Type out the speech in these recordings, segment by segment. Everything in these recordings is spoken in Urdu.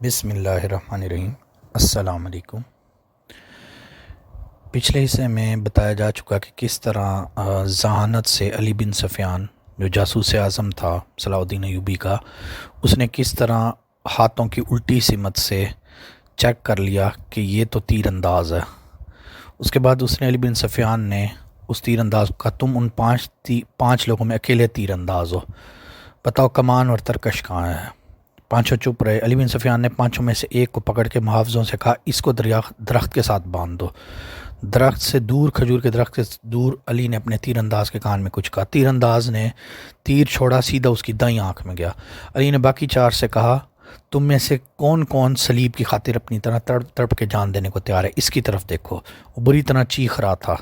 بسم اللہ الرحمن الرحیم۔ السلام علیکم۔ پچھلے حصے میں بتایا جا چکا کہ کس طرح ذہانت سے علی بن سفیان جو جاسوس اعظم تھا صلاح الدین ایوبی کا، اس نے کس طرح ہاتھوں کی الٹی سمت سے چیک کر لیا کہ یہ تو تیر انداز ہے۔ اس کے بعد اس نے علی بن سفیان نے اس تیر انداز کا تم ان پانچ لوگوں میں اکیلے تیر انداز ہو، بتاؤ کمان اور ترکش کہاں ہے۔ پانچوں چپ رہے۔ علی بن سفیان نے پانچوں میں سے ایک کو پکڑ کے محافظوں سے کہا اس کو درخت کے ساتھ باندھ دو۔ درخت سے دور، کھجور کے درخت سے دور علی نے اپنے تیر انداز کے کان میں کچھ کہا۔ تیر انداز نے تیر چھوڑا، سیدھا اس کی دائیں آنکھ میں گیا۔ علی نے باقی چار سے کہا تم میں سے کون کون صلیب کی خاطر اپنی طرح تڑپ تڑپ کے جان دینے کو تیار ہے، اس کی طرف دیکھو۔ وہ بری طرح چیخ رہا تھا۔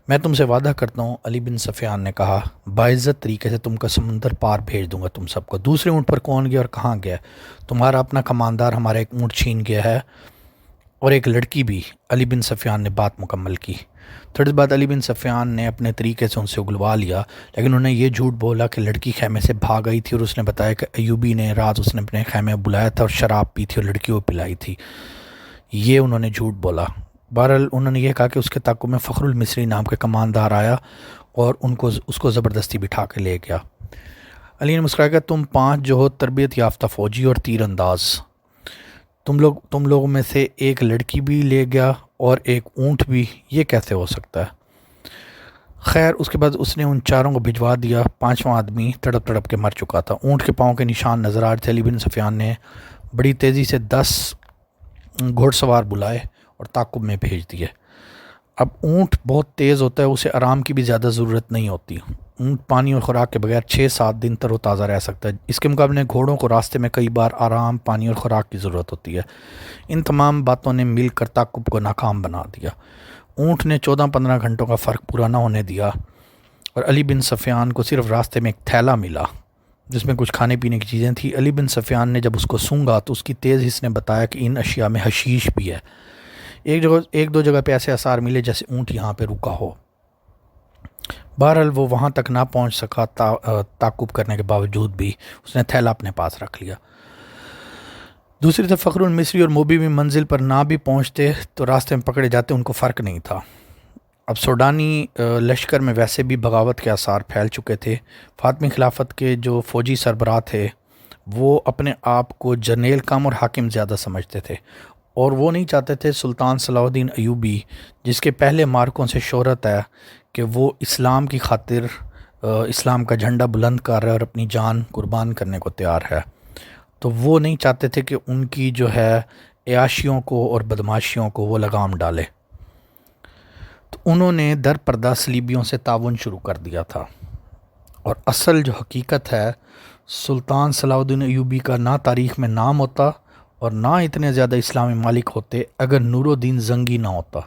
میں تم سے وعدہ کرتا ہوں، علی بن سفیان نے کہا، باعزت طریقے سے تم کو سمندر پار بھیج دوں گا تم سب کو۔ دوسرے اونٹ پر کون گیا اور کہاں گیا؟ تمہارا اپنا کماندار ہمارا ایک اونٹ چھین گیا ہے اور ایک لڑکی بھی۔ علی بن سفیان نے بات مکمل کی۔ تھوڑی دیر بعد علی بن سفیان نے اپنے طریقے سے ان سے اگلوا لیا، لیکن انہوں نے یہ جھوٹ بولا کہ لڑکی خیمے سے بھاگ گئی تھی، اور اس نے بتایا کہ ایوبی نے رات اس نے اپنے خیمے میں بلایا تھا اور شراب پی تھی اور لڑکی کو پلائی تھی۔ یہ انہوں نے جھوٹ بولا۔ بہرحال انہوں نے یہ کہا کہ اس کے تعاقب میں فخر المصری نام کے کماندار آیا اور اس کو زبردستی بٹھا کے لے گیا۔ علی نے مسکرایا کہ تم پانچ جو ہو تربیت یافتہ فوجی اور تیر انداز، تم لوگوں میں سے ایک لڑکی بھی لے گیا اور ایک اونٹ بھی، یہ کیسے ہو سکتا ہے؟ خیر، اس کے بعد اس نے ان چاروں کو بھجوا دیا۔ پانچواں آدمی تڑپ تڑپ کے مر چکا تھا۔ اونٹ کے پاؤں کے نشان نظر آ رہے تھے۔ علی بن سفیان نے بڑی تیزی سے 10 گھوڑ سوار بلائے اور تعاقب میں بھیج دیے۔ اب اونٹ بہت تیز ہوتا ہے، اسے آرام کی بھی زیادہ ضرورت نہیں ہوتی۔ اونٹ پانی اور خوراک کے بغیر 6-7 دن تر و تازہ رہ سکتا ہے۔ اس کے مقابلے گھوڑوں کو راستے میں کئی بار آرام، پانی اور خوراک کی ضرورت ہوتی ہے۔ ان تمام باتوں نے مل کر تعاقب کو ناکام بنا دیا۔ اونٹ نے 14-15 گھنٹوں کا فرق پورا نہ ہونے دیا اور علی بن سفیان کو صرف راستے میں ایک تھیلا ملا جس میں کچھ کھانے پینے کی چیزیں تھیں۔ علی بن سفیان نے جب اس کو سونگھا تو اس کی تیز حس نے بتایا کہ ان اشیاء میں حشیش بھی ہے۔ ایک دو جگہ پہ ایسے آثار ملے جیسے اونٹ یہاں پہ رکا ہو۔ بہرحال وہ وہاں تک نہ پہنچ سکا، تعاقب کرنے کے باوجود بھی اس نے تھیلا اپنے پاس رکھ لیا۔ دوسری طرف فخر المصری اور موبی بھی منزل پر نہ بھی پہنچتے تو راستے میں پکڑے جاتے، ان کو فرق نہیں تھا۔ اب سوڈانی لشکر میں ویسے بھی بغاوت کے آثار پھیل چکے تھے۔ فاطمی خلافت کے جو فوجی سربراہ تھے وہ اپنے آپ کو جرنیل کم اور حاکم زیادہ سمجھتے تھے، اور وہ نہیں چاہتے تھے سلطان صلاح الدین ایوبی، جس کے پہلے مارکوں سے شہرت ہے کہ وہ اسلام کی خاطر اسلام کا جھنڈا بلند کر رہا ہے اور اپنی جان قربان کرنے کو تیار ہے، تو وہ نہیں چاہتے تھے کہ ان کی جو ہے عیاشیوں کو اور بدماشیوں کو وہ لگام ڈالے۔ تو انہوں نے در پردہ صلیبیوں سے تعاون شروع کر دیا تھا، اور اصل جو حقیقت ہے، سلطان صلاح الدین ایوبی کا نہ تاریخ میں نام ہوتا اور نہ اتنے زیادہ اسلامی ممالک ہوتے اگر نور الدین زنگی نہ ہوتا۔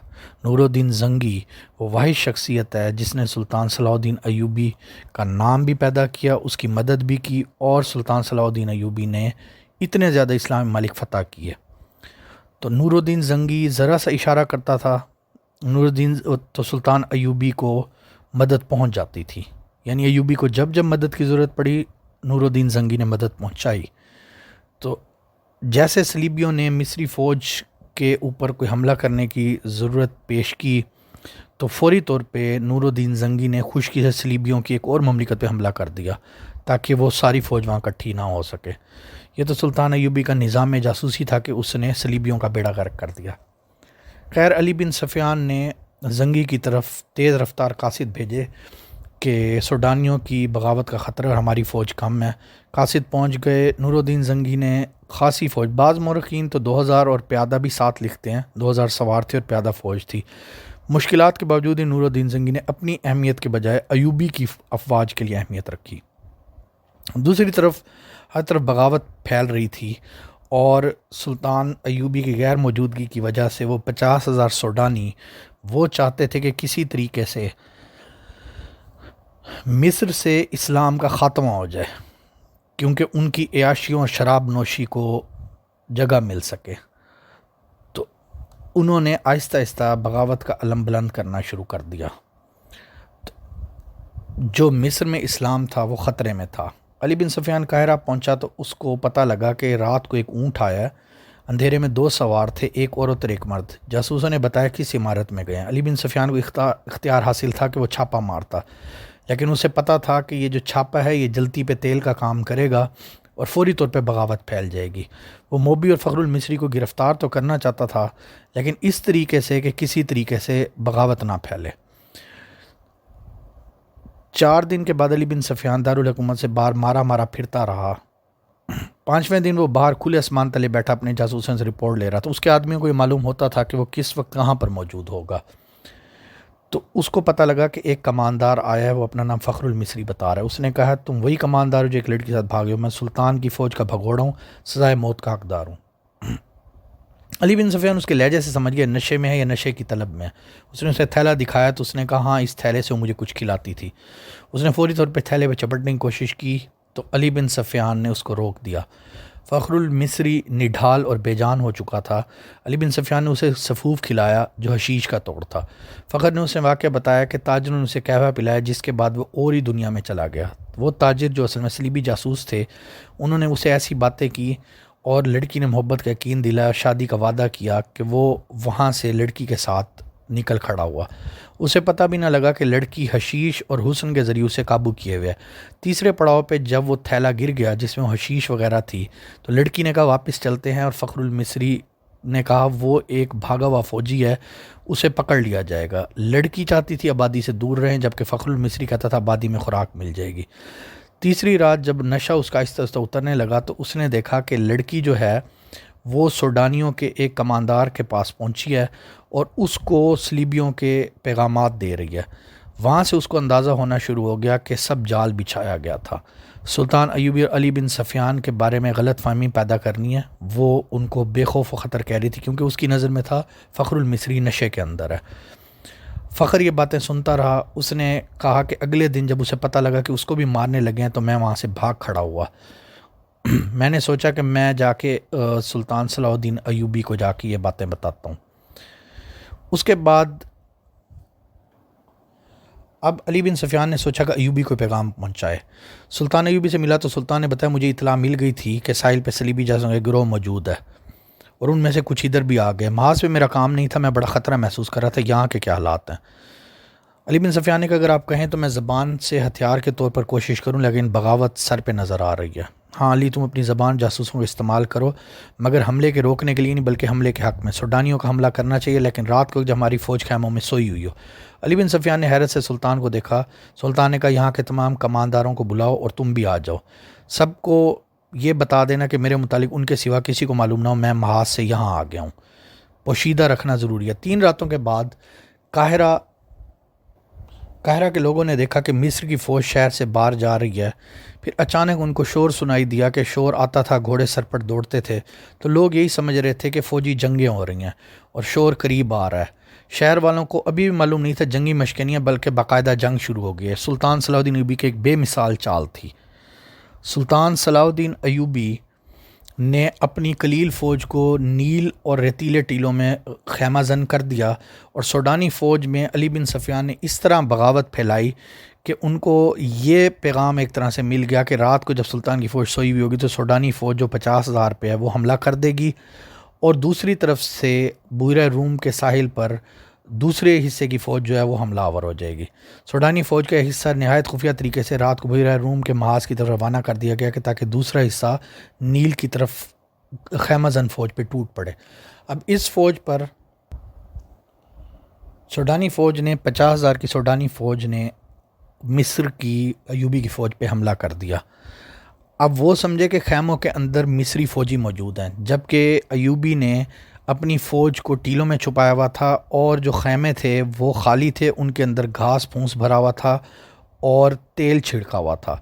نور الدین زنگی وہ واحد شخصیت ہے جس نے سلطان صلاح الدین ایوبی کا نام بھی پیدا کیا، اس کی مدد بھی کی، اور سلطان صلاح الدین ایوبی نے اتنے زیادہ اسلامی ممالک فتح کیے۔ تو نور الدین زنگی ذرا سا اشارہ کرتا تھا، نور الدین تو سلطان ایوبی کو مدد پہنچ جاتی تھی، یعنی ایوبی کو جب جب مدد کی ضرورت پڑی نور الدین زنگی نے مدد پہنچائی۔ تو جیسے صلیبیوں نے مصری فوج کے اوپر کوئی حملہ کرنے کی ضرورت پیش کی تو فوری طور پہ نور الدین زنگی نے خشکی سے صلیبیوں کی ایک اور مملکت پہ حملہ کر دیا تاکہ وہ ساری فوج وہاں اکٹھی نہ ہو سکے۔ یہ تو سلطان ایوبی کا نظام جاسوسی تھا کہ اس نے صلیبیوں کا بیڑا غرق کر دیا۔ خیر، علی بن سفیان نے زنگی کی طرف تیز رفتار قاصد بھیجے کہ سوڈانیوں کی بغاوت کا خطرہ اور ہماری فوج کم ہے۔ قاصد پہنچ گئے۔ نور الدین زنگی نے خاصی فوج، بعض مورخین تو 2000 اور پیادہ بھی ساتھ لکھتے ہیں، 2000 سوار تھے اور پیادہ فوج تھی۔ مشکلات کے باوجود ہی نور الدین زنگی نے اپنی اہمیت کے بجائے ایوبی کی افواج کے لیے اہمیت رکھی۔ دوسری طرف ہر طرف بغاوت پھیل رہی تھی، اور سلطان ایوبی کی غیر موجودگی کی وجہ سے وہ 50,000 سوڈانی وہ چاہتے تھے کہ کسی طریقے سے مصر سے اسلام کا خاتمہ ہو جائے، کیونکہ ان کی عیاشیوں اور شراب نوشی کو جگہ مل سکے۔ تو انہوں نے آہستہ آہستہ بغاوت کا علم بلند کرنا شروع کر دیا۔ جو مصر میں اسلام تھا وہ خطرے میں تھا۔ علی بن سفیان قاہرہ پہنچا تو اس کو پتہ لگا کہ رات کو ایک اونٹ آیا ہے، اندھیرے میں 2 سوار تھے، ایک عورت اور ایک مرد۔ جاسوسوں نے بتایا کس عمارت میں گئے ہیں۔ علی بن سفیان کو اختیار حاصل تھا کہ وہ چھاپا مارتا، لیکن اسے پتہ تھا کہ یہ جو چھاپا ہے یہ جلتی پہ تیل کا کام کرے گا اور فوری طور پہ بغاوت پھیل جائے گی۔ وہ موبی اور فخر المصری کو گرفتار تو کرنا چاہتا تھا، لیکن اس طریقے سے کہ کسی طریقے سے بغاوت نہ پھیلے۔ 4 دن کے بعد علی بن سفیان دارالحکومت سے باہر مارا پھرتا رہا۔ 5ویں دن وہ باہر کھلے آسمان تلے بیٹھا اپنے جاسوسوں سے رپورٹ لے رہا تھا۔ اس کے آدمیوں کو یہ معلوم ہوتا تھا کہ وہ کس وقت کہاں پر موجود ہوگا۔ تو اس کو پتہ لگا کہ ایک کماندار آیا ہے، وہ اپنا نام فخر المصری بتا رہا ہے۔ اس نے کہا تم وہی کماندار ہو جو ایک لڑکی کے ساتھ بھاگے ہو؟ میں سلطان کی فوج کا بھگوڑا ہوں، سزائے موت کا حقدار ہوں۔ علی بن سفیان اس کے لہجے سے سمجھ گیا نشے میں ہے یا نشے کی طلب میں ہے۔ اس نے اسے تھیلا دکھایا تو اس نے کہا ہاں اس تھیلے سے وہ مجھے کچھ کھلاتی تھی۔ اس نے فوری طور پہ تھیلے پہ چپٹنے کی کوشش کی تو علی بن سفیان نے اس کو روک دیا۔ فخر المصری نڈھال اور بے جان ہو چکا تھا۔ علی بن سفیان نے اسے سفوف کھلایا جو حشیش کا توڑ تھا۔ فخر نے اسے واقعہ بتایا کہ تاجر نے اسے قہوہ پلایا، جس کے بعد وہ اور ہی دنیا میں چلا گیا۔ وہ تاجر جو اصل میں صلیبی جاسوس تھے، انہوں نے اسے ایسی باتیں کی اور لڑکی نے محبت کا یقین دلایا، شادی کا وعدہ کیا کہ وہ وہاں سے لڑکی کے ساتھ نکل کھڑا ہوا۔ اسے پتہ بھی نہ لگا کہ لڑکی حشیش اور حسن کے ذریعے اسے قابو کیے ہوئے ہے۔ تیسرے پڑاؤ پہ جب وہ تھیلا گر گیا جس میں وہ حشیش وغیرہ تھی تو لڑکی نے کہا واپس چلتے ہیں، اور فخر المصری نے کہا وہ ایک بھاگا ہوا فوجی ہے، اسے پکڑ لیا جائے گا۔ لڑکی چاہتی تھی آبادی سے دور رہیں، جبکہ فخر المصری کہتا تھا آبادی میں خوراک مل جائے گی۔ تیسری رات جب نشہ اس کا آہستہ آہستہ اترنے لگا تو اس نے دیکھا کہ لڑکی جو ہے وہ سوڈانیوں کے ایک کماندار کے پاس پہنچی ہے اور اس کو صلیبیوں کے پیغامات دے رہی ہے۔ وہاں سے اس کو اندازہ ہونا شروع ہو گیا کہ سب جال بچھایا گیا تھا۔ سلطان ایوبی اور علی بن سفیان کے بارے میں غلط فہمی پیدا کرنی ہے، وہ ان کو بے خوف و خطر کہہ رہی تھی کیونکہ اس کی نظر میں تھا فخر المصری نشے کے اندر ہے۔ فخر یہ باتیں سنتا رہا۔ اس نے کہا کہ اگلے دن جب اسے پتہ لگا کہ اس کو بھی مارنے لگے ہیں تو میں وہاں سے بھاگ کھڑا ہوا۔ میں نے سوچا کہ میں جا کے سلطان صلاح الدین ایوبی کو جا کے یہ باتیں بتاتا ہوں۔ اس کے بعد اب علی بن سفیان نے سوچا کہ ایوبی کو پیغام پہنچائے۔ سلطان ایوبی سے ملا تو سلطان نے بتایا مجھے اطلاع مل گئی تھی کہ ساحل پہ صلیبی جاسوسوں کا گروہ موجود ہے اور ان میں سے کچھ ادھر بھی آ گئے۔ محاذ پہ میرا کام نہیں تھا، میں بڑا خطرہ محسوس کر رہا تھا یہاں کے کیا حالات ہیں۔ علی بن سفیان نے کہا اگر آپ کہیں تو میں زبان سے ہتھیار کے طور پر کوشش کروں، لیکن بغاوت سر پہ نظر آ رہی ہے۔ ہاں علی تم اپنی زبان جاسوسوں کو استعمال کرو، مگر حملے کے روکنے کے لیے نہیں بلکہ حملے کے حق میں۔ سوڈانیوں کا حملہ کرنا چاہیے لیکن رات کو جب ہماری فوج خیموں میں سوئی ہوئی ہو۔ علی بن سفیان نے حیرت سے سلطان کو دیکھا۔ سلطان نے کہا یہاں کے تمام کمانداروں کو بلاؤ اور تم بھی آ جاؤ، سب کو یہ بتا دینا کہ میرے متعلق ان کے سوا کسی کو معلوم نہ ہو میں محاذ سے یہاں آ گیا ہوں۔ پوشیدہ رکھنا ضروری ہے۔ 3 راتوں کے بعد قاہرہ کے لوگوں نے دیکھا کہ مصر کی فوج شہر سے باہر جا رہی ہے۔ پھر اچانک ان کو شور سنائی دیا کہ شور آتا تھا، گھوڑے سر پر دوڑتے تھے، تو لوگ یہی سمجھ رہے تھے کہ فوجی جنگیں ہو رہی ہیں اور شور قریب آ رہا ہے۔ شہر والوں کو ابھی بھی معلوم نہیں تھا جنگی مشقیں نہیں ہیں بلکہ باقاعدہ جنگ شروع ہو گئی ہے۔ سلطان صلاح الدین ایوبی کی ایک بے مثال چال تھی۔ سلطان صلاح الدین ایوبی نے اپنی قلیل فوج کو نیل اور ریتیلے ٹیلوں میں خیمہ زن کر دیا، اور سوڈانی فوج میں علی بن سفیان نے اس طرح بغاوت پھیلائی کہ ان کو یہ پیغام ایک طرح سے مل گیا کہ رات کو جب سلطان کی فوج سوئی ہوئی ہوگی تو سوڈانی فوج جو 50,000 پہ ہے وہ حملہ کر دے گی، اور دوسری طرف سے بحیرہ روم کے ساحل پر دوسرے حصے کی فوج جو ہے وہ حملہ آور ہو جائے گی۔ سوڈانی فوج کا حصہ نہایت خفیہ طریقے سے رات کو بحیرہ روم کے محاذ کی طرف روانہ کر دیا گیا کہ تاکہ دوسرا حصہ نیل کی طرف خیمہ زن فوج پہ ٹوٹ پڑے۔ اب اس فوج پر سوڈانی فوج نے 50,000 کی سوڈانی فوج نے مصر کی ایوبی کی فوج پہ حملہ کر دیا۔ اب وہ سمجھے کہ خیموں کے اندر مصری فوجی موجود ہیں، جبکہ ایوبی نے اپنی فوج کو ٹیلوں میں چھپایا ہوا تھا اور جو خیمے تھے وہ خالی تھے، ان کے اندر گھاس پھونس بھرا ہوا تھا اور تیل چھڑکا ہوا تھا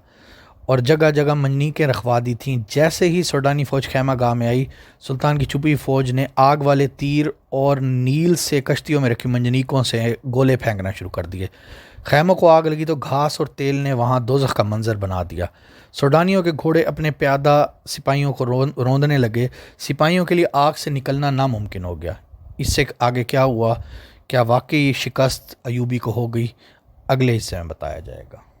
اور جگہ جگہ منجنیقیں رکھوا دی تھیں۔ جیسے ہی سوڈانی فوج خیمہ گاہ میں آئی، سلطان کی چھپی فوج نے آگ والے تیر اور نیل سے کشتیوں میں رکھی منجنیقوں سے گولے پھینکنا شروع کر دیے۔ خیموں کو آگ لگی تو گھاس اور تیل نے وہاں دوزخ کا منظر بنا دیا۔ سوڈانیوں کے گھوڑے اپنے پیادہ سپاہیوں کو روندنے لگے۔ سپاہیوں کے لیے آگ سے نکلنا ناممکن ہو گیا۔ اس سے آگے کیا ہوا، کیا واقعی شکست ایوبی کو ہو گئی، اگلے حصے میں بتایا جائے گا۔